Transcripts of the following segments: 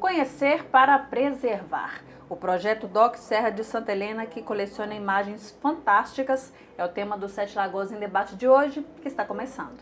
Conhecer para preservar. O projeto DOC Serra de Santa Helena, que coleciona imagens fantásticas, é o tema do Sete Lagoas em Debate de hoje, que está começando.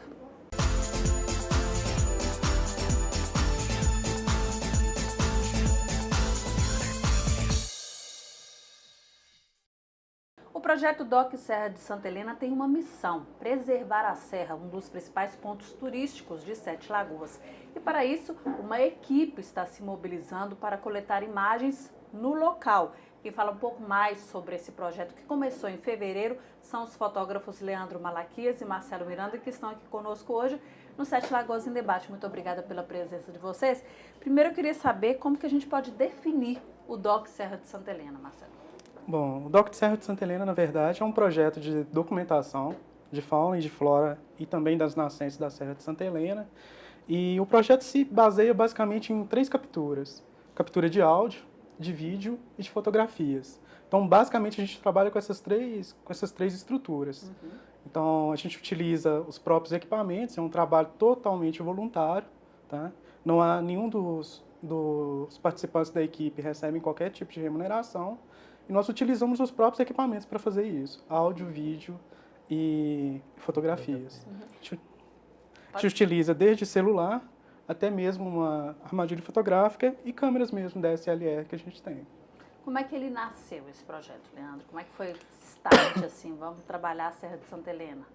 O projeto DOC Serra de Santa Helena tem uma missão: preservar a serra, um dos principais pontos turísticos de Sete Lagoas. E para isso, uma equipe está se mobilizando para coletar imagens no local. Quem fala um pouco mais sobre esse projeto, que começou em fevereiro, são os fotógrafos Leandro Malaquias e Marcelo Miranda, que estão aqui conosco hoje no Sete Lagoas em Debate. Muito obrigada pela presença de vocês. Primeiro, eu queria saber como que a gente pode definir o DOC Serra de Santa Helena, Marcelo. Bom, o DOC Serra de Santa Helena, na verdade, é um projeto de documentação de fauna e de flora e também das nascentes da Serra de Santa Helena. E o projeto se baseia basicamente em 3 capturas: captura de áudio, de vídeo e de fotografias. Então, basicamente, a gente trabalha com essas três estruturas. Então, a gente utiliza os próprios equipamentos, é um trabalho totalmente voluntário, tá? Não há nenhum dos participantes da equipe recebem qualquer tipo de remuneração. E nós utilizamos os próprios equipamentos para fazer isso: áudio, vídeo e fotografias. A gente utiliza desde celular até mesmo uma armadilha fotográfica e câmeras mesmo da SLR que a gente tem. Como é que ele nasceu, esse projeto, Leandro? Como é que foi esse start, assim, vamos trabalhar a Serra de Santa Helena?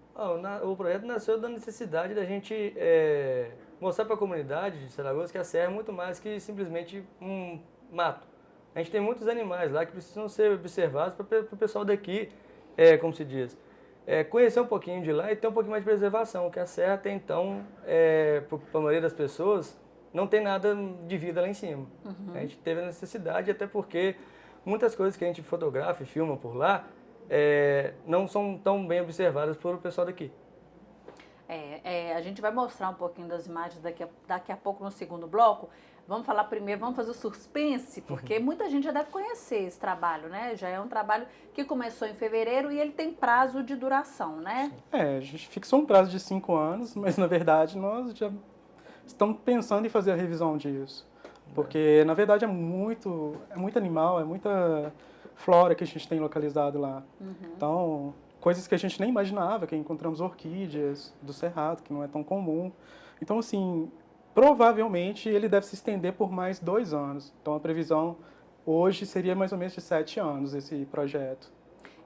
O projeto nasceu da necessidade da gente mostrar para a comunidade de Sete Lagoas que a serra é muito mais que simplesmente um mato. A gente tem muitos animais lá que precisam ser observados para o pessoal daqui, como se diz, conhecer um pouquinho de lá e ter um pouquinho mais de preservação, que a serra até então, para a maioria das pessoas, não tem nada de vida lá em cima. A gente teve a necessidade, até porque muitas coisas que a gente fotografa e filma por lá não são tão bem observadas por o pessoal daqui. A gente vai mostrar um pouquinho das imagens daqui a pouco no segundo bloco. Vamos falar primeiro, vamos fazer o suspense, porque muita gente já deve conhecer esse trabalho, né? Já é um trabalho que começou em fevereiro e ele tem prazo de duração, né? A gente fixou um prazo de 5 anos, mas na verdade nós já estamos pensando em fazer a revisão disso. Porque na verdade é muito animal, é muita flora que a gente tem localizado lá. Então, coisas que a gente nem imaginava, que encontramos orquídeas do cerrado, que não é tão comum. Então, assim, provavelmente ele deve se estender por mais 2 anos. Então, a previsão hoje seria mais ou menos de 7 anos esse projeto.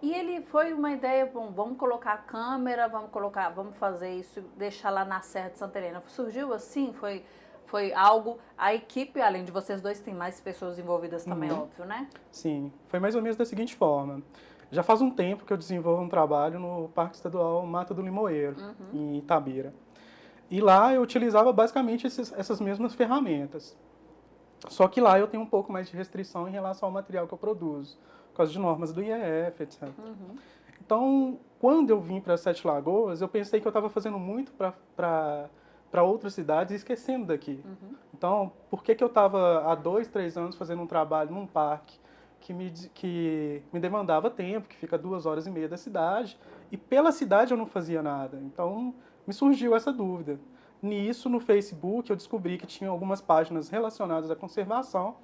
E ele foi uma ideia, bom, vamos colocar a câmera, vamos fazer isso, deixar lá na Serra de Santa Helena. Surgiu assim? Foi algo, a equipe, além de vocês dois, tem mais pessoas envolvidas também, óbvio, né? Sim, foi mais ou menos da seguinte forma. Já faz um tempo que eu desenvolvo um trabalho no Parque Estadual Mata do Limoeiro, em Itabira. E lá eu utilizava basicamente essas mesmas ferramentas. Só que lá eu tenho um pouco mais de restrição em relação ao material que eu produzo, por causa de normas do IEF, etc. Então, quando eu vim para Sete Lagoas, eu pensei que eu estava fazendo muito para outras cidades e esquecendo daqui. Então, por que eu estava há 2, 3 anos fazendo um trabalho num parque que me demandava tempo, que fica 2h30 da cidade, e pela cidade eu não fazia nada? Então, me surgiu essa dúvida. Nisso, no Facebook, eu descobri que tinha algumas páginas relacionadas à conservação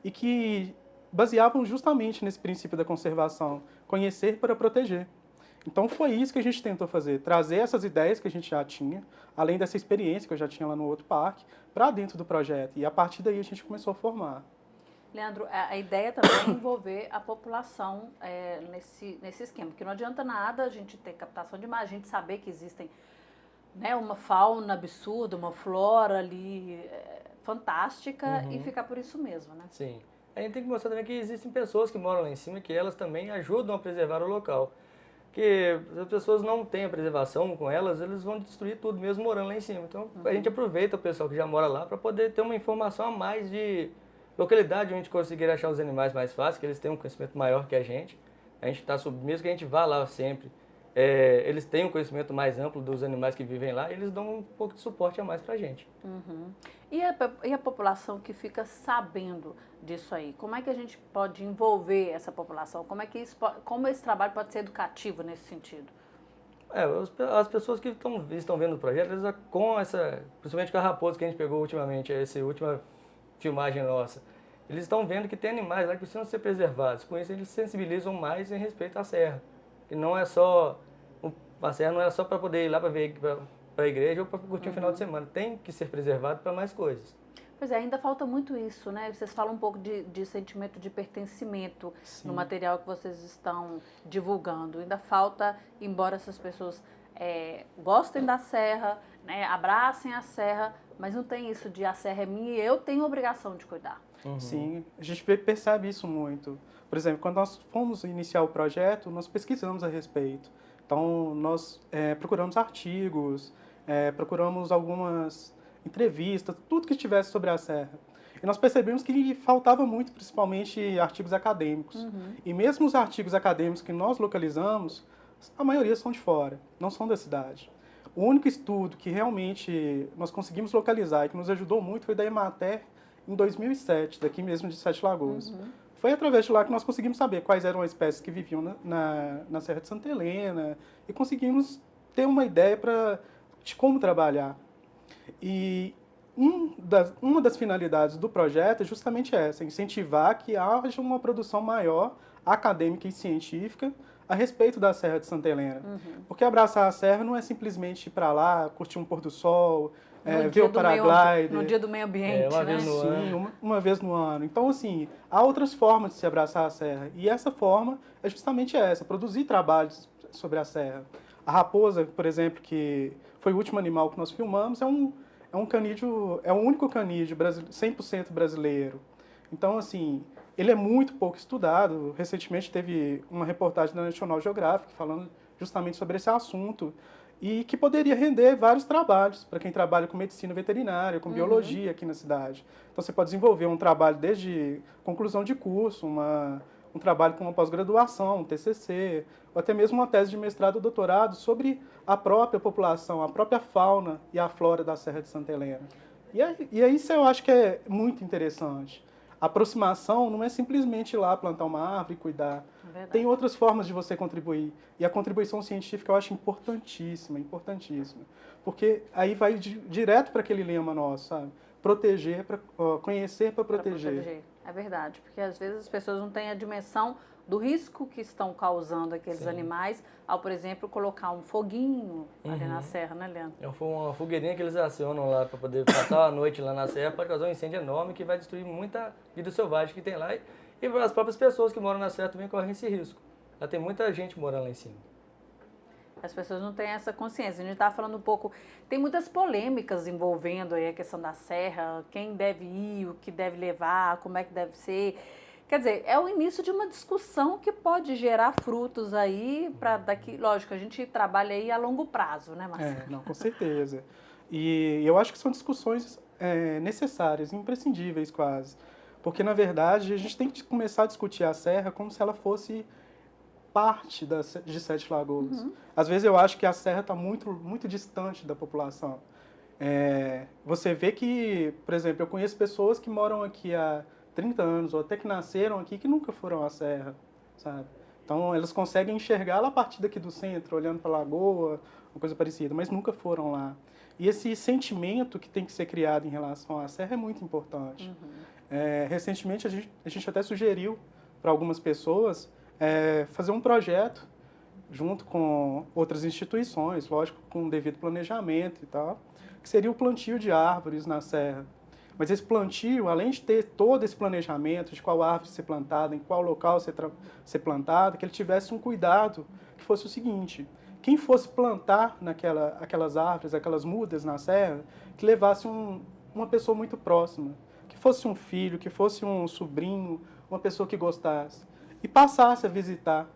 e que baseavam justamente nesse princípio da conservação: conhecer para proteger. Então, foi isso que a gente tentou fazer: trazer essas ideias que a gente já tinha, além dessa experiência que eu já tinha lá no outro parque, para dentro do projeto. E a partir daí a gente começou a formar. Leandro, a ideia também é envolver a população nesse esquema, porque não adianta nada a gente ter captação de imagem, a gente saber que existem, né, uma fauna absurda, uma flora ali fantástica e ficar por isso mesmo, né? Sim. A gente tem que mostrar também que existem pessoas que moram lá em cima, que elas também ajudam a preservar o local. Porque se as pessoas não têm a preservação com elas, eles vão destruir tudo mesmo morando lá em cima. Então, a gente aproveita o pessoal que já mora lá para poder ter uma informação a mais de localidade, onde a gente conseguir achar os animais mais fácil, que eles têm um conhecimento maior que a gente. A gente está mesmo que a gente vá lá sempre, eles têm um conhecimento mais amplo dos animais que vivem lá, e eles dão um pouco de suporte a mais para a gente. E a população que fica sabendo disso aí? Como é que a gente pode envolver essa população? Como esse trabalho pode ser educativo nesse sentido? As pessoas que estão vendo o projeto, eles, principalmente com a raposa que a gente pegou ultimamente, esse último filmagem nossa. Eles estão vendo que tem animais lá que precisam ser preservados. Com isso, eles sensibilizam mais em respeito à serra. E não é só... A serra não é só para poder ir lá para a igreja ou para curtir o final de semana. Tem que ser preservado para mais coisas. Pois é, ainda falta muito isso, né? Vocês falam um pouco de sentimento de pertencimento no material que vocês estão divulgando. Ainda falta, embora essas pessoas gostem da serra, né, abracem a serra, mas não tem isso de a serra é minha e eu tenho obrigação de cuidar. Sim, a gente percebe isso muito. Por exemplo, quando nós fomos iniciar o projeto, nós pesquisamos a respeito. Então, nós procuramos artigos, procuramos algumas entrevistas, tudo que tivesse sobre a serra. E nós percebemos que faltava muito, principalmente, artigos acadêmicos. E mesmo os artigos acadêmicos que nós localizamos, a maioria são de fora, não são da cidade. O único estudo que realmente nós conseguimos localizar e que nos ajudou muito foi da Emater, em 2007, daqui mesmo de Sete Lagoas. Foi através de lá que nós conseguimos saber quais eram as espécies que viviam na Serra de Santa Helena e conseguimos ter uma ideia de como trabalhar. E uma das finalidades do projeto é justamente essa, incentivar que haja uma produção maior acadêmica e científica a respeito da Serra de Santa Helena. Porque abraçar a serra não é simplesmente ir para lá, curtir um pôr do sol, ver o paraglider. No dia do meio ambiente, uma né? vez no ano. Sim, uma vez no ano. Então, assim, há outras formas de se abraçar a serra. E essa forma é justamente essa, produzir trabalhos sobre a serra. A raposa, por exemplo, que foi o último animal que nós filmamos, é um canídeo, é o único canídeo 100% brasileiro. Então, assim, ele é muito pouco estudado. Recentemente teve uma reportagem da National Geographic falando justamente sobre esse assunto e que poderia render vários trabalhos para quem trabalha com medicina veterinária, com biologia aqui na cidade. Então, você pode desenvolver um trabalho desde conclusão de curso, um trabalho com uma pós-graduação, um TCC, ou até mesmo uma tese de mestrado ou doutorado sobre a própria população, a própria fauna e a flora da Serra de Santa Helena. E aí isso eu acho que é muito interessante. A aproximação não é simplesmente ir lá plantar uma árvore e cuidar. Tem outras formas de você contribuir. E a contribuição científica eu acho importantíssima, importantíssima. Porque aí vai direto para aquele lema nosso, sabe? Proteger, conhecer para proteger. É verdade, porque às vezes as pessoas não têm a dimensão do risco que estão causando aqueles animais ao, por exemplo, colocar um foguinho ali na serra, né, Leandro? É uma fogueirinha que eles acionam lá para poder passar a noite lá na serra, pode causar um incêndio enorme que vai destruir muita vida selvagem que tem lá. E as próprias pessoas que moram na serra também correm esse risco. Já tem muita gente morando lá em cima. As pessoas não têm essa consciência. A gente estava falando um pouco... Tem muitas polêmicas envolvendo aí a questão da serra, quem deve ir, o que deve levar, como é que deve ser. Quer dizer, é o início de uma discussão que pode gerar frutos aí para daqui... Lógico, a gente trabalha aí a longo prazo, né, Marcelo? Não, com certeza. E eu acho que são discussões necessárias, imprescindíveis quase. Porque, na verdade, a gente tem que começar a discutir a serra como se ela fosse parte de Sete Lagoas. Às vezes eu acho que a serra está muito, muito distante da população. Você vê que, por exemplo, eu conheço pessoas que moram aqui há 30 anos, ou até que nasceram aqui, que nunca foram à serra, sabe? Então, elas conseguem enxergá-la a partir daqui do centro, olhando para a lagoa, uma coisa parecida, mas nunca foram lá. E esse sentimento que tem que ser criado em relação à serra é muito importante. Recentemente, a gente até sugeriu para algumas pessoas fazer um projeto junto com outras instituições, lógico, com o devido planejamento e tal, que seria o plantio de árvores na serra. Mas esse plantio, além de ter todo esse planejamento de qual árvore ser plantada, em qual local ser plantada, que ele tivesse um cuidado que fosse o seguinte: quem fosse plantar aquelas árvores, aquelas mudas na serra, que levasse uma pessoa muito próxima, que fosse um filho, que fosse um sobrinho, uma pessoa que gostasse, e passasse a visitar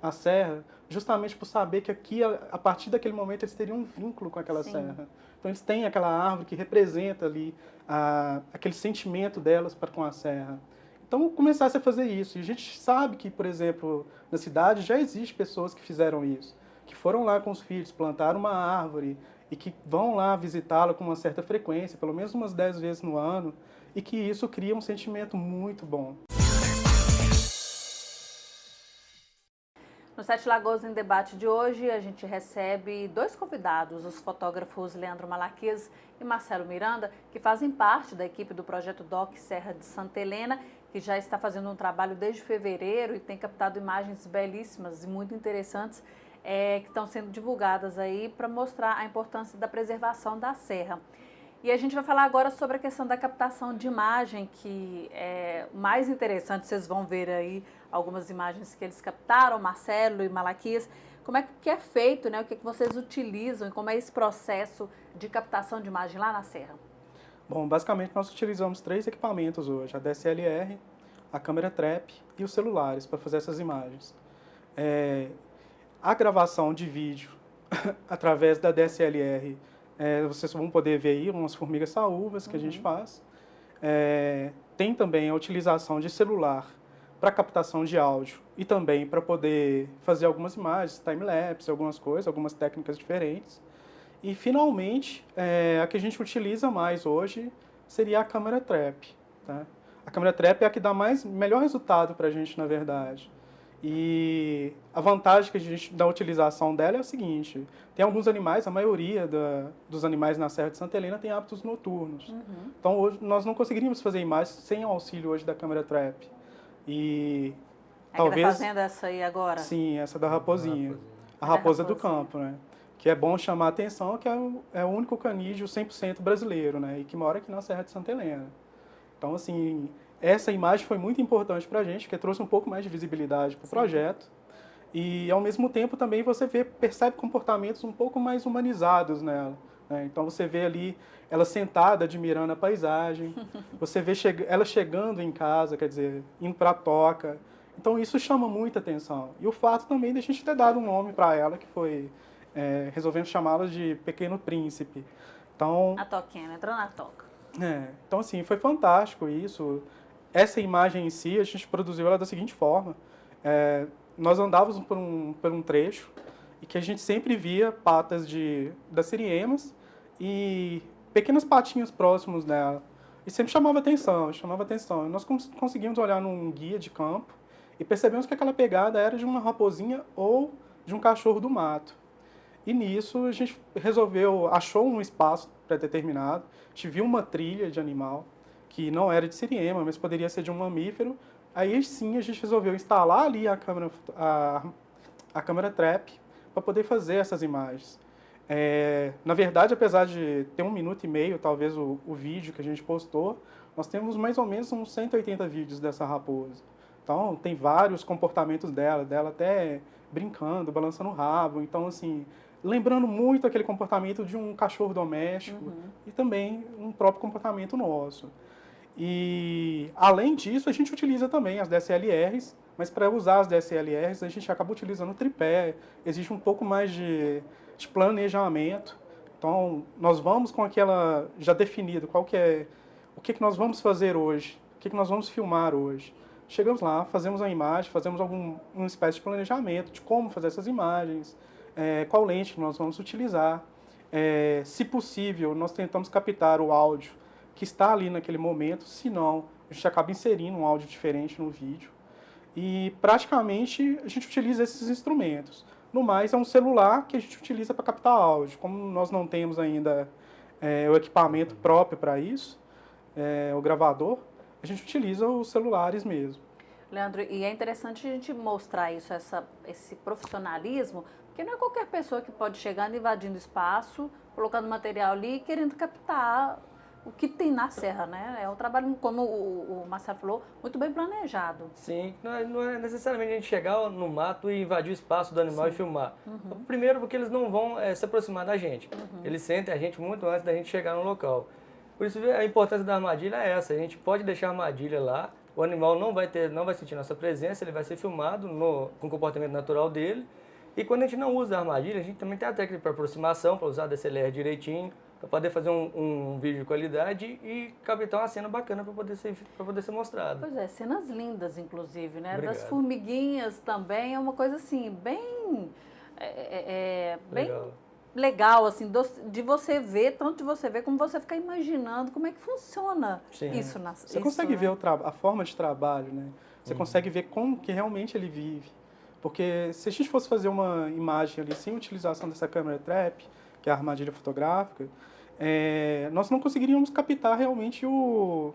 a serra, justamente por saber que aqui, a partir daquele momento, eles teriam um vínculo com aquela serra. Então, eles têm aquela árvore que representa ali aquele sentimento delas para com a serra. Então, começasse a fazer isso. E a gente sabe que, por exemplo, na cidade já existe pessoas que fizeram isso, que foram lá com os filhos, plantaram uma árvore e que vão lá visitá-la com uma certa frequência, pelo menos umas 10 vezes no ano, e que isso cria um sentimento muito bom. No Sete Lagoas em Debate de hoje, a gente recebe dois convidados, os fotógrafos Leandro Malaquias e Marcelo Miranda, que fazem parte da equipe do projeto DOC Serra de Santa Helena, que já está fazendo um trabalho desde fevereiro e tem captado imagens belíssimas e muito interessantes que estão sendo divulgadas aí para mostrar a importância da preservação da serra. E a gente vai falar agora sobre a questão da captação de imagem, que é o mais interessante. Vocês vão ver aí algumas imagens que eles captaram, Marcelo e Malaquias. Como é que é feito, né? O que vocês utilizam e como é esse processo de captação de imagem lá na serra? Bom, basicamente nós utilizamos 3 equipamentos hoje, a DSLR, a câmera trap e os celulares para fazer essas imagens. A gravação de vídeo através da DSLR, vocês vão poder ver aí umas formigas saúvas que a gente faz. Tem também a utilização de celular para captação de áudio e também para poder fazer algumas imagens, time-lapse, algumas coisas, algumas técnicas diferentes. E, finalmente, a que a gente utiliza mais hoje seria a câmera trap. Tá? A câmera trap é a que dá melhor resultado para a gente, na verdade. E a vantagem que a gente, da utilização dela é o seguinte: tem alguns animais, a maioria dos animais na Serra de Santa Helena tem hábitos noturnos. Então, hoje, nós não conseguiríamos fazer imagens sem o auxílio hoje da câmera trap. E talvez... Tá fazendo essa aí agora? Sim, essa da raposinha. A raposa do campo, né? Que é bom chamar a atenção que é o único canídeo 100% brasileiro, né? E que mora aqui na Serra de Santa Helena. Então, assim, essa imagem foi muito importante para a gente, porque trouxe um pouco mais de visibilidade para o projeto. E, ao mesmo tempo, também você percebe comportamentos um pouco mais humanizados nela. Né? Então, você vê ali ela sentada, admirando a paisagem. Você vê ela chegando em casa, quer dizer, indo para a toca. Então, isso chama muita atenção. E o fato também de a gente ter dado um nome para ela, que foi... resolvemos chamá-la de Pequeno Príncipe. Então, a toquinha, entrou na toca. Então, assim, foi fantástico isso. Essa imagem em si, a gente produziu ela da seguinte forma. Nós andávamos por um trecho e que a gente sempre via patas das siriemas e pequenas patinhas próximos dela. E sempre chamava atenção. E nós conseguimos olhar num guia de campo e percebemos que aquela pegada era de uma raposinha ou de um cachorro do mato. E nisso a gente achou um espaço pré-determinado, a gente viu uma trilha de animal, que não era de siriema, mas poderia ser de um mamífero. Aí sim a gente resolveu instalar ali a câmera trap para poder fazer essas imagens. Na verdade, apesar de ter 1 minuto e meio, talvez o vídeo que a gente postou, nós temos mais ou menos uns 180 vídeos dessa raposa. Então, tem vários comportamentos dela até brincando, balançando o rabo. Então, assim, lembrando muito aquele comportamento de um cachorro doméstico e também um próprio comportamento nosso. E, além disso, a gente utiliza também as DSLRs, mas para usar as DSLRs, a gente acaba utilizando o tripé. Existe um pouco mais de planejamento. Então, nós vamos com aquela já definido, o que nós vamos fazer hoje, o que nós vamos filmar hoje. Chegamos lá, fazemos a imagem, fazemos uma espécie de planejamento de como fazer essas imagens, qual lente que nós vamos utilizar. Se possível, nós tentamos captar o áudio que está ali naquele momento, se não, a gente acaba inserindo um áudio diferente no vídeo. E, praticamente, a gente utiliza esses instrumentos. No mais, é um celular que a gente utiliza para captar áudio. Como nós não temos ainda o equipamento próprio para isso, o gravador, a gente utiliza os celulares mesmo. Leandro, e é interessante a gente mostrar isso, esse profissionalismo, porque não é qualquer pessoa que pode chegar invadindo espaço, colocando material ali e querendo captar o que tem na serra, né? É um trabalho, como o Marcelo falou, muito bem planejado. Sim, não é necessariamente a gente chegar no mato e invadir o espaço do animal e filmar. Primeiro porque eles não vão se aproximar da gente. Eles sentem a gente muito antes da gente chegar no local. Por isso a importância da armadilha é essa. A gente pode deixar a armadilha lá, o animal não vai sentir nossa presença, ele vai ser filmado com o comportamento natural dele. E quando a gente não usa a armadilha, a gente também tem a técnica para aproximação, para usar a DSLR direitinho, para poder fazer um vídeo de qualidade e captar uma cena bacana para poder ser mostrada. Pois é, cenas lindas, inclusive, né? Obrigado. Das formiguinhas também, é uma coisa assim, bem legal, assim, de você ver, tanto de você ver como você ficar imaginando como é que funciona isso na Você consegue ver a forma de trabalho, né? Você consegue ver como que realmente ele vive. Porque se a gente fosse fazer uma imagem ali sem utilização dessa câmera trap, que é a armadilha fotográfica, nós não conseguiríamos captar realmente o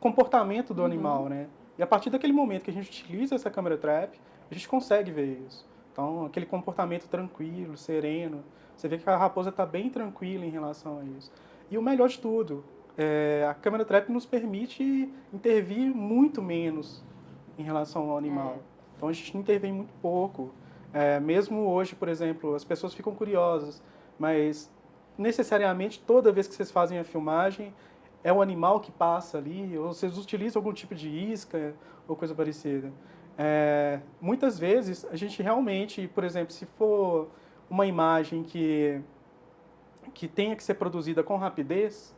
comportamento do animal, né? E a partir daquele momento que a gente utiliza essa câmera trap, a gente consegue ver isso. Então, aquele comportamento tranquilo, sereno, você vê que a raposa está bem tranquila em relação a isso. E o melhor de tudo, a câmera trap nos permite intervir muito menos em relação ao animal. Então, a gente intervém muito pouco. Mesmo hoje, por exemplo, as pessoas ficam curiosas, mas necessariamente toda vez que vocês fazem a filmagem, é o animal que passa ali, ou vocês utilizam algum tipo de isca ou coisa parecida. Muitas vezes, a gente realmente, por exemplo, se for uma imagem que tenha que ser produzida com rapidez,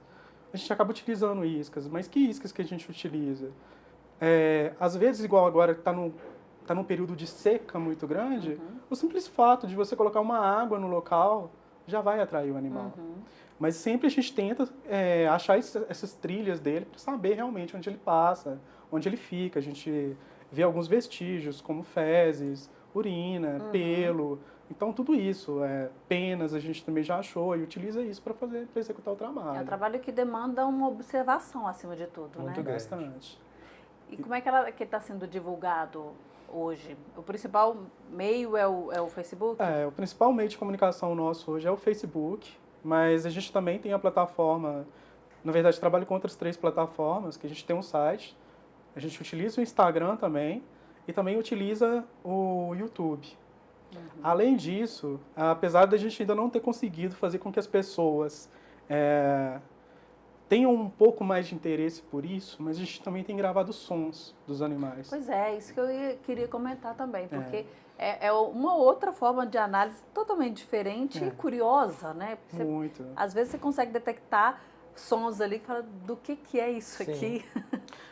a gente acaba utilizando iscas. Mas que iscas que a gente utiliza? Às vezes, igual agora que está num período de seca muito grande, o simples fato de você colocar uma água no local já vai atrair o animal. Mas sempre a gente tenta achar essas trilhas dele para saber realmente onde ele passa, onde ele fica. A gente vê alguns vestígios, como fezes, urina, pelo. Então, tudo isso, penas, a gente também já achou e utiliza isso para executar o trabalho. É um trabalho que demanda uma observação, acima de tudo, Muito né? bastante. E como é que está sendo divulgado hoje? O principal meio é o Facebook? O principal meio de comunicação nosso hoje é o Facebook, mas a gente também tem a plataforma, na verdade, trabalho com outras 3 plataformas, que a gente tem um site, a gente utiliza o Instagram também e também utiliza o YouTube. Além disso, apesar da gente ainda não ter conseguido fazer com que as pessoas tenham um pouco mais de interesse por isso, mas a gente também tem gravado sons dos animais. Pois isso que eu queria comentar também, porque é uma outra forma de análise totalmente diferente e curiosa, né? Muito. Às vezes você consegue detectar sons ali que fala do que é isso aqui.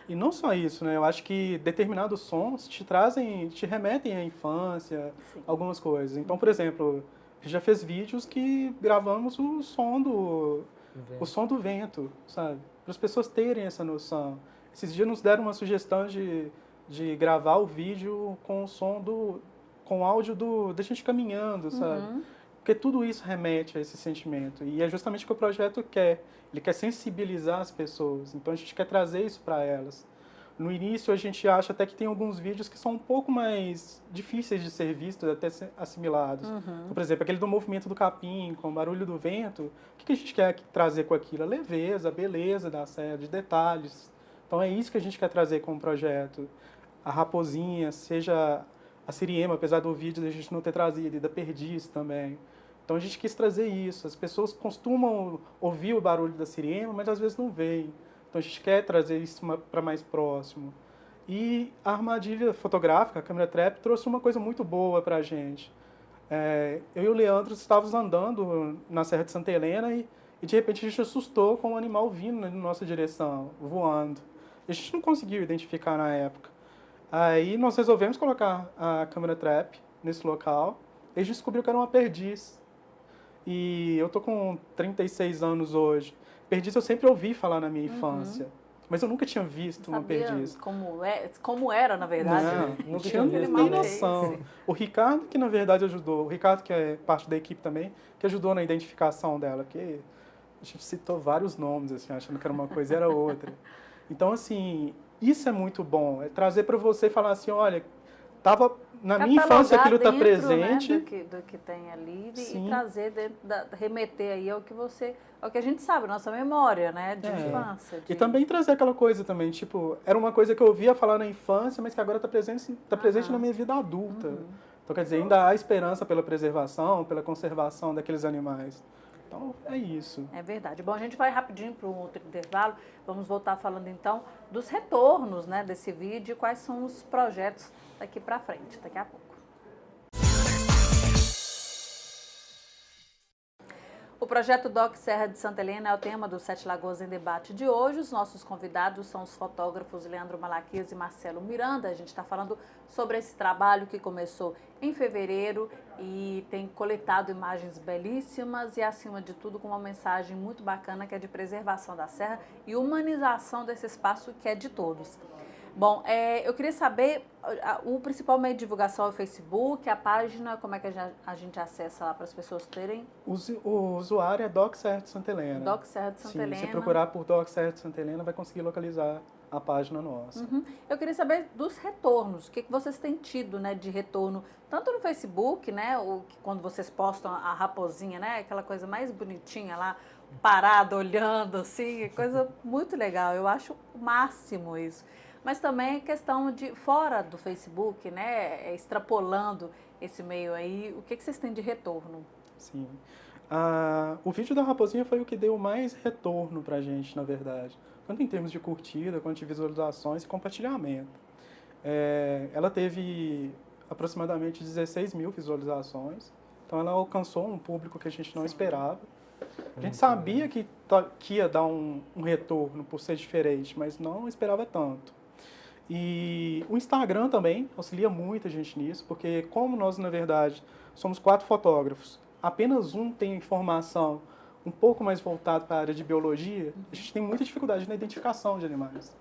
E não só isso, né? Eu acho que determinados sons te remetem à infância, algumas coisas. Então, por exemplo, a gente já fez vídeos que gravamos o som do vento, sabe? Para as pessoas terem essa noção. Esses dias nos deram uma sugestão de gravar o vídeo com o som com o áudio da gente caminhando, sabe? Porque tudo isso remete a esse sentimento. E é justamente o que o projeto quer. Ele quer sensibilizar as pessoas. Então a gente quer trazer isso para elas. No início a gente acha até que tem alguns vídeos que são um pouco mais difíceis de ser vistos, até ser assimilados. Então, por exemplo, aquele do movimento do capim, com o barulho do vento. O que a gente quer trazer com aquilo? A leveza, a beleza da cena, de detalhes. Então é isso que a gente quer trazer com o projeto. A raposinha, seja a siriema, apesar do vídeo a gente não ter trazido, e da perdiz também. Então a gente quis trazer isso. As pessoas costumam ouvir o barulho da siriema, mas às vezes não veem. Então a gente quer trazer isso para mais próximo. E a armadilha fotográfica, a câmera trap, trouxe uma coisa muito boa para a gente. Eu e o Leandro estávamos andando na Serra de Santa Helena e de repente a gente assustou com um animal vindo na nossa direção, voando. A gente não conseguiu identificar na época. Aí nós resolvemos colocar a câmera trap nesse local e a gente descobriu que era uma perdiz. E eu tô com 36 anos hoje. Perdiz eu sempre ouvi falar na minha infância, mas eu nunca tinha visto uma perdiz. Como era, na verdade. Não tinha nem noção. O Ricardo, que na verdade ajudou, o Ricardo, que é parte da equipe também, que ajudou na identificação dela, porque a gente citou vários nomes, assim, achando que era uma coisa e era outra. Então, assim, isso é muito bom, é trazer para você e falar assim, olha, tava na minha infância aquilo está presente. Né, do que tem ali e trazer remeter aí ao que a gente sabe, nossa memória, né, de infância. E também trazer aquela coisa também, tipo, era uma coisa que eu ouvia falar na infância, mas que agora está presente na minha vida adulta. Então, quer dizer, ainda há esperança pela preservação, pela conservação daqueles animais. Então, é isso. É verdade. Bom, a gente vai rapidinho para um outro intervalo. Vamos voltar falando, então, dos retornos, né, desse vídeo e quais são os projetos daqui para frente, daqui a pouco. O projeto DOC Serra de Santa Helena é o tema do Sete Lagoas em Debate de hoje. Os nossos convidados são os fotógrafos Leandro Malaquias e Marcelo Miranda. A gente está falando sobre esse trabalho que começou em fevereiro e tem coletado imagens belíssimas e, acima de tudo, com uma mensagem muito bacana que é de preservação da serra e humanização desse espaço que é de todos. Bom, eu queria saber, o principal meio de divulgação é o Facebook, a página, como é que a gente acessa lá para as pessoas terem? O usuário é Doc Serra de Santa Helena. Doc Serra de Santa Sim, Helena. se procurar por Doc Serra de Santa Helena, vai conseguir localizar a página nossa. Uhum. Eu queria saber dos retornos, o que vocês têm tido, né, de retorno, tanto no Facebook, né, quando vocês postam a raposinha, né, aquela coisa mais bonitinha lá, parada, olhando, assim, coisa muito legal, eu acho o máximo isso. Mas também questão de, fora do Facebook, né, extrapolando esse meio aí, o que vocês têm de retorno? Sim. O vídeo da raposinha foi o que deu mais retorno pra gente, na verdade. Tanto em termos de curtida, quanto de visualizações e compartilhamento. Ela teve aproximadamente 16 mil visualizações. Então ela alcançou um público que a gente não esperava. A gente sabia que ia dar um retorno por ser diferente, mas não esperava tanto. E o Instagram também auxilia muito a gente nisso, porque como nós, na verdade, somos 4 fotógrafos, apenas um tem informação um pouco mais voltada para a área de biologia, a gente tem muita dificuldade na identificação de animais.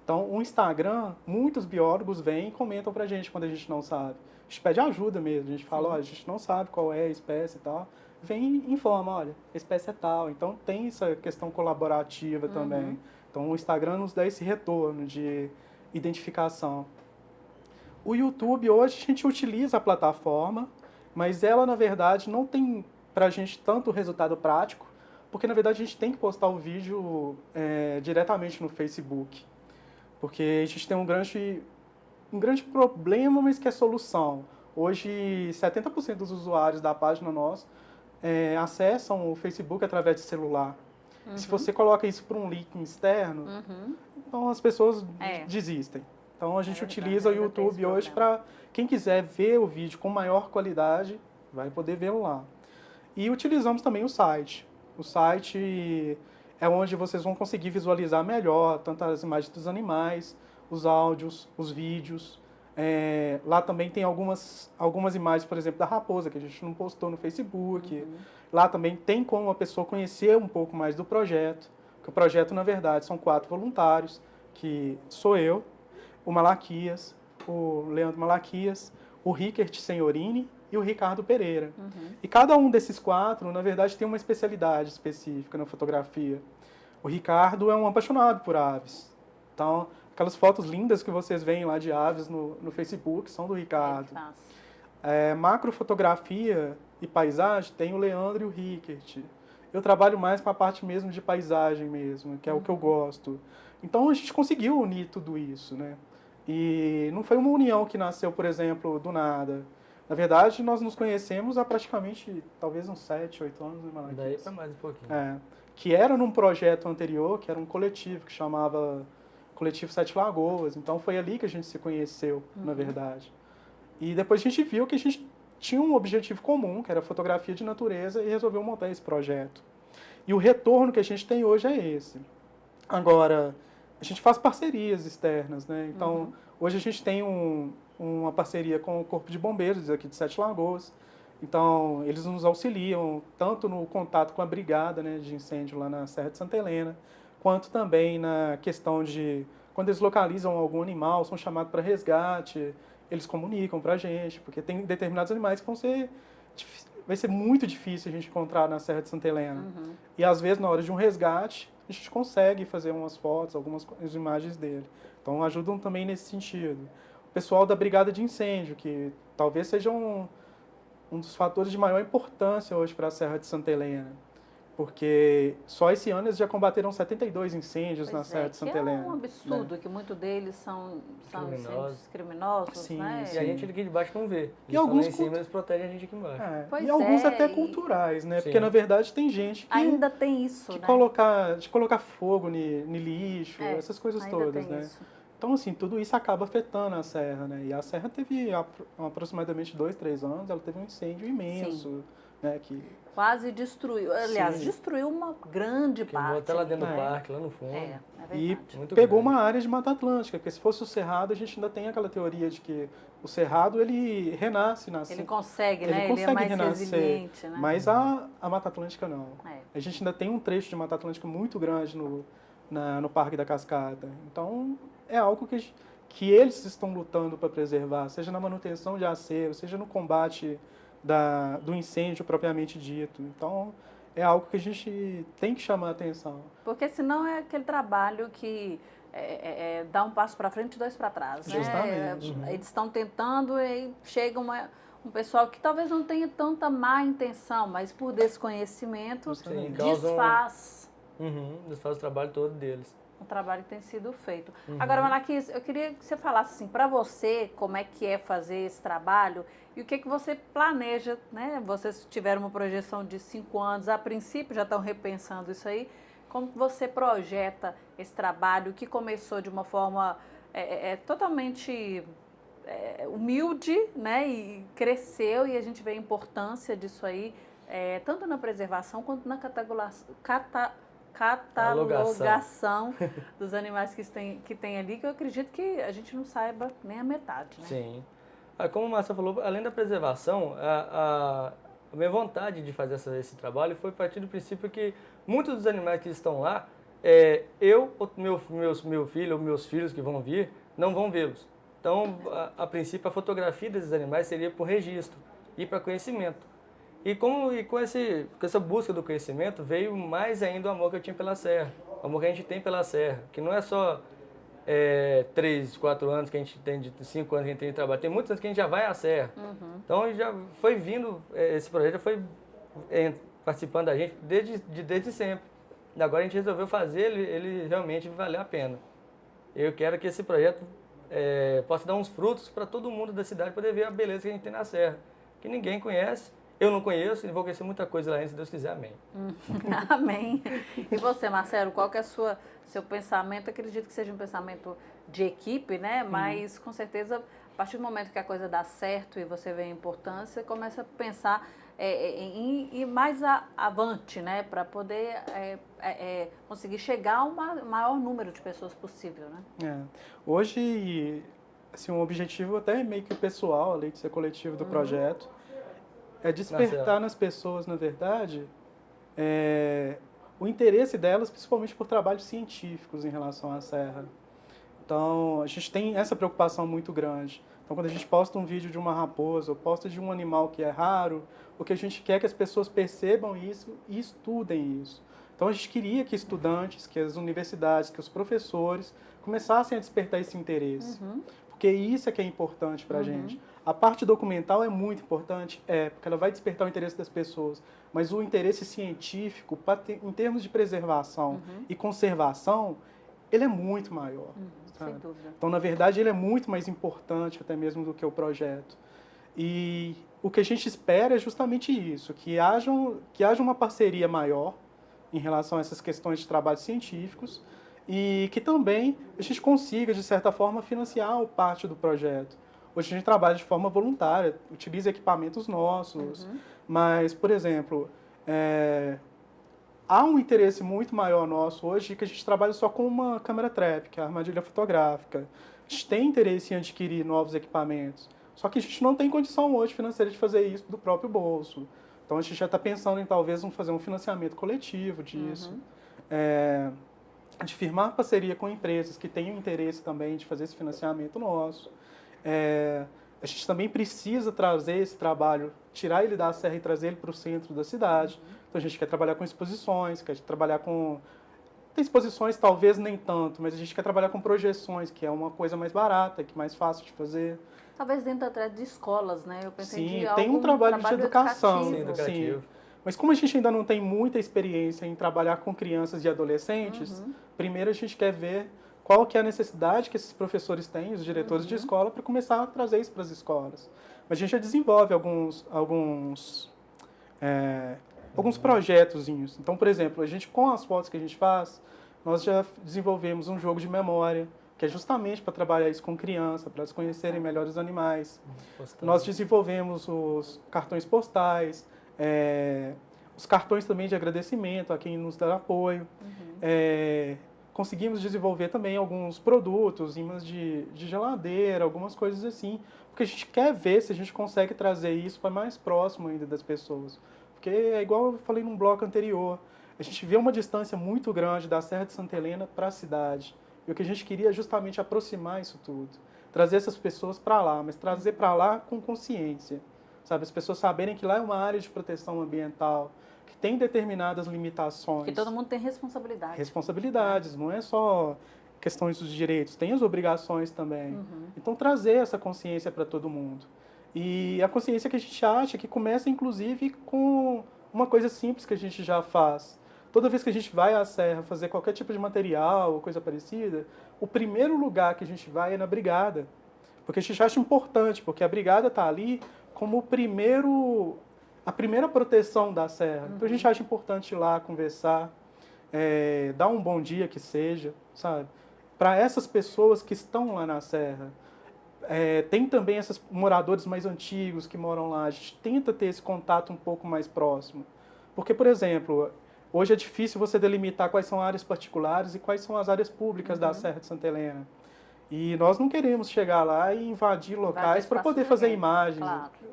Então, o Instagram, muitos biólogos vêm e comentam pra gente quando a gente não sabe. A gente pede ajuda mesmo, a gente fala, olha, a gente não sabe qual é a espécie e tal. Vem e informa, olha, a espécie é tal. Então, tem essa questão colaborativa também. Então, o Instagram nos dá esse retorno de identificação. O YouTube, hoje, a gente utiliza a plataforma, mas ela, na verdade, não tem pra gente tanto resultado prático, porque, na verdade, a gente tem que postar o vídeo diretamente no Facebook. Porque a gente tem um grande problema, mas que é solução. Hoje, 70% dos usuários da página nossa acessam o Facebook através de celular. Se você coloca isso para um link externo, então as pessoas desistem. Então a gente utiliza o YouTube hoje para quem quiser ver o vídeo com maior qualidade, vai poder vê-lo lá. E utilizamos também o site. O site é onde vocês vão conseguir visualizar melhor tanto as imagens dos animais, os áudios, os vídeos. Lá também tem algumas imagens, por exemplo, da raposa, que a gente não postou no Facebook. Lá também tem como a pessoa conhecer um pouco mais do projeto. Porque o projeto, na verdade, são 4 voluntários, que sou eu, o Malaquias, o Leandro Malaquias, o Rickert Senhorini e o Ricardo Pereira. E cada um desses 4, na verdade, tem uma especialidade específica na fotografia. O Ricardo é um apaixonado por aves. Então, aquelas fotos lindas que vocês veem lá de aves no Facebook são do Ricardo. Macrofotografia e paisagem tem o Leandro e o Rickert. Eu trabalho mais com a parte mesmo de paisagem mesmo, que é o que eu gosto. Então, a gente conseguiu unir tudo isso, né? E não foi uma união que nasceu, por exemplo, do nada. Na verdade, nós nos conhecemos há praticamente, talvez uns 7, 8 anos, né, Malaquias? Daí para mais um pouquinho. Que era num projeto anterior, que era um coletivo, que chamava Coletivo Sete Lagoas. Então, foi ali que a gente se conheceu, na verdade. E depois a gente viu que a gente tinha um objetivo comum, que era fotografia de natureza, e resolveu montar esse projeto. E o retorno que a gente tem hoje é esse. Agora, a gente faz parcerias externas, né? Então, hoje a gente tem uma parceria com o Corpo de Bombeiros aqui de Sete Lagoas. Então, eles nos auxiliam tanto no contato com a brigada, né, de incêndio lá na Serra de Santa Helena, quanto também na questão de, quando eles localizam algum animal, são chamados para resgate, eles comunicam para a gente, porque tem determinados animais que vai ser muito difícil a gente encontrar na Serra de Santa Helena. E às vezes, na hora de um resgate, a gente consegue fazer umas fotos, algumas imagens dele. Então, ajudam também nesse sentido. O pessoal da Brigada de Incêndio, que talvez seja um dos fatores de maior importância hoje para a Serra de Santa Helena. Porque só esse ano eles já combateram 72 incêndios na Serra de Santa Helena. É um absurdo, que muitos deles são incêndios criminosos, sim, né? E a gente aqui de baixo não vê. E alguns lá em cima eles protegem a gente aqui embaixo. E alguns até culturais, né? Sim. Porque na verdade tem gente que ainda tem isso, de né? colocar fogo no lixo, essas coisas todas, né? Isso. Então, assim, tudo isso acaba afetando a serra, né? E a serra teve aproximadamente 2, 3 anos, ela teve um incêndio imenso, né? Que quase destruiu. Aliás, destruiu uma grande parte. Até lá dentro do parque, lá no fundo. É e verdade. Muito pegou grande. uma área de Mata Atlântica, porque se fosse o Cerrado, a gente ainda tem aquela teoria de que o Cerrado, ele renasce, Ele consegue, né? consegue Ele é mais renascer, resiliente, né? mas a Mata Atlântica não. É. A gente ainda tem um trecho de Mata Atlântica muito grande no Parque da Cascata. Então, é algo que que eles estão lutando para preservar, seja na manutenção de acervo, seja no combate do incêndio propriamente dito. Então, é algo que a gente tem que chamar a atenção. Porque senão é aquele trabalho que dá um passo para frente e dois para trás, né? Justamente. Eles estão tentando e chega um pessoal que talvez não tenha tanta má intenção, mas por desconhecimento Sim, desfaz desfaz o trabalho todo deles. o trabalho que tem sido feito. Agora, Malaquias, eu queria que você falasse assim, para você, como é que é fazer esse trabalho e o que que você planeja, né? Vocês tiveram uma projeção de 5 anos, a princípio já estão repensando isso aí. Como que você projeta esse trabalho que começou de uma forma totalmente humilde, né? E cresceu e a gente vê a importância disso aí, tanto na preservação quanto na catalogação dos animais que tem ali, que eu acredito que a gente não saiba nem a metade, né? Sim. Como o Marcelo falou, além da preservação, a minha vontade de fazer esse trabalho foi a partir do princípio que muitos dos animais que estão lá, meu filho ou meus filhos que vão vir, não vão vê-los. Então, a princípio, a fotografia desses animais seria por registro e para conhecimento. E com essa busca do conhecimento, veio mais ainda o amor que eu tinha pela serra, o amor que a gente tem pela serra, que não é só 3, 4 anos que a gente tem, de 5 anos que a gente tem de trabalho, tem muitos anos que a gente já vai à serra. Então, já foi vindo, esse projeto já foi participando da gente desde sempre. Agora a gente resolveu fazer ele realmente valer a pena. Eu quero que esse projeto possa dar uns frutos para todo mundo da cidade poder ver a beleza que a gente tem na serra, que ninguém conhece. Eu não conheço e vou conhecer muita coisa lá ainda, se Deus quiser. Amém. Amém. E você, Marcelo, qual que é seu pensamento? Eu acredito que seja um pensamento de equipe, né? Mas, com certeza, a partir do momento que a coisa dá certo e você vê a importância, começa a pensar em ir mais avante, né? Para poder conseguir chegar ao maior número de pessoas possível, né? Hoje, assim, um objetivo até meio que pessoal, além de ser coletivo do projeto, é despertar nas pessoas, na verdade, o interesse delas, principalmente por trabalhos científicos em relação à serra. Então, a gente tem essa preocupação muito grande. Então, quando a gente posta um vídeo de uma raposa ou posta de um animal que é raro, o que a gente quer é que as pessoas percebam isso e estudem isso. Então, a gente queria que estudantes, que as universidades, que os professores começassem a despertar esse interesse. Porque isso é que é importante para a gente. A parte documental é muito importante, porque ela vai despertar o interesse das pessoas. Mas o interesse científico, em termos de preservação e conservação, ele é muito maior. Sem dúvida. Então, na verdade, ele é muito mais importante até mesmo do que o projeto. E o que a gente espera é justamente isso, que haja uma parceria maior em relação a essas questões de trabalhos científicos e que também a gente consiga, de certa forma, financiar parte do projeto. Hoje a gente trabalha de forma voluntária, utiliza equipamentos nossos, mas, por exemplo, há um interesse muito maior nosso hoje que a gente trabalha só com uma câmera trap, que é a armadilha fotográfica. A gente tem interesse em adquirir novos equipamentos, só que a gente não tem condição hoje financeira de fazer isso do próprio bolso. Então a gente já está pensando em talvez fazer um financiamento coletivo disso, de firmar parceria com empresas que tenham interesse também de fazer esse financiamento nosso. A gente também precisa trazer esse trabalho, tirar ele da serra e trazer ele para o centro da cidade. Então a gente quer trabalhar com exposições, quer trabalhar com... Tem exposições talvez nem tanto, mas a gente quer trabalhar com projeções, que é uma coisa mais barata, que é mais fácil de fazer. Talvez dentro até de escolas, né? Eu pensei Sim, de tem um trabalho de educação. Sim, educativo. Mas como a gente ainda não tem muita experiência em trabalhar com crianças e adolescentes, primeiro a gente quer ver qual que é a necessidade que esses professores têm, os diretores de escola, para começar a trazer isso para as escolas. Mas a gente já desenvolve alguns projetozinhos. Então, por exemplo, a gente, com as fotos que a gente faz, nós já desenvolvemos um jogo de memória, que é justamente para trabalhar isso com criança, para elas conhecerem melhor os animais. Nós desenvolvemos os cartões postais, os cartões também de agradecimento a quem nos dá apoio. Conseguimos desenvolver também alguns produtos, imãs de geladeira, algumas coisas assim, porque a gente quer ver se a gente consegue trazer isso para mais próximo ainda das pessoas. Porque é igual eu falei num bloco anterior, a gente vê uma distância muito grande da Serra de Santa Helena para a cidade. E o que a gente queria é justamente aproximar isso tudo, trazer essas pessoas para lá, mas trazer para lá com consciência, sabe? As pessoas saberem que lá é uma área de proteção ambiental, que tem determinadas limitações. Que todo mundo tem responsabilidade. Responsabilidades, não é só questões dos direitos, tem as obrigações também. Então, trazer essa consciência para todo mundo. E a consciência que a gente acha que começa, inclusive, com uma coisa simples que a gente já faz. Toda vez que a gente vai à serra fazer qualquer tipo de material ou coisa parecida, o primeiro lugar que a gente vai é na brigada. Porque a gente acha importante, porque a brigada está ali como a primeira proteção da serra. Então a gente acha importante ir lá conversar, dar um bom dia que seja, sabe? Para essas pessoas que estão lá na serra. Tem também esses moradores mais antigos que moram lá. A gente tenta ter esse contato um pouco mais próximo. Porque, por exemplo, hoje é difícil você delimitar quais são áreas particulares e quais são as áreas públicas da Serra de Santa Helena. E nós não queremos chegar lá e invadir locais para poder fazer imagens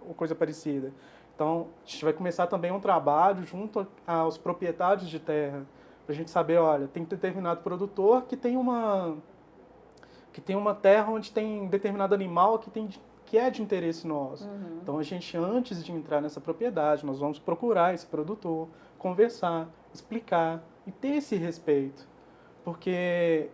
ou coisa parecida. Então, a gente vai começar também um trabalho junto aos proprietários de terra, para a gente saber, olha, tem determinado produtor que tem uma terra onde tem determinado animal que é de interesse nosso. Então, a gente, antes de entrar nessa propriedade, nós vamos procurar esse produtor, conversar, explicar e ter esse respeito. Porque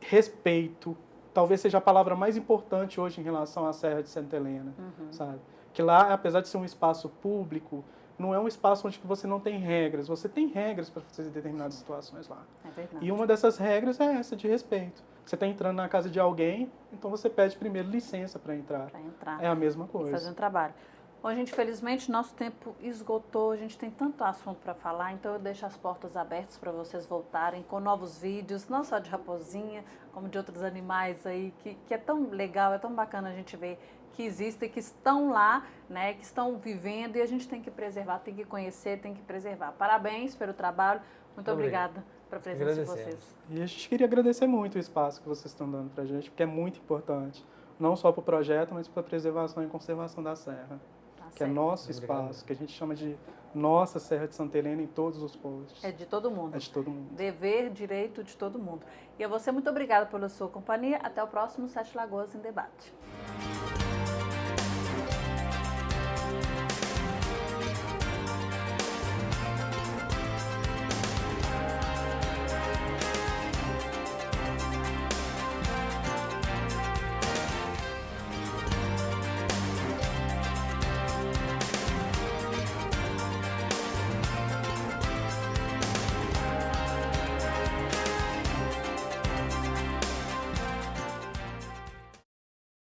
respeito talvez seja a palavra mais importante hoje em relação à Serra de Santa Helena, sabe? Que lá, apesar de ser um espaço público, não é um espaço onde você não tem regras. Você tem regras para fazer determinadas situações lá. É verdade. E uma dessas regras é essa, de respeito. Você está entrando na casa de alguém, então você pede primeiro licença para entrar. É a mesma coisa. E fazer um trabalho. Bom, gente, infelizmente, nosso tempo esgotou, a gente tem tanto assunto para falar, então eu deixo as portas abertas para vocês voltarem com novos vídeos, não só de raposinha, como de outros animais aí, que é tão legal, é tão bacana a gente ver que existem, que estão lá, né, que estão vivendo, e a gente tem que preservar, tem que conhecer, tem que preservar. Parabéns pelo trabalho, muito obrigada pela presença de vocês. E a gente queria agradecer muito o espaço que vocês estão dando para a gente, porque é muito importante, não só para o projeto, mas para a preservação e conservação da serra. Que é nosso espaço, que a gente chama de nossa Serra de Santa Helena em todos os posts. É de todo mundo. É de todo mundo. Dever, direito de todo mundo. E a você, muito obrigada pela sua companhia. Até o próximo Sete Lagoas em Debate.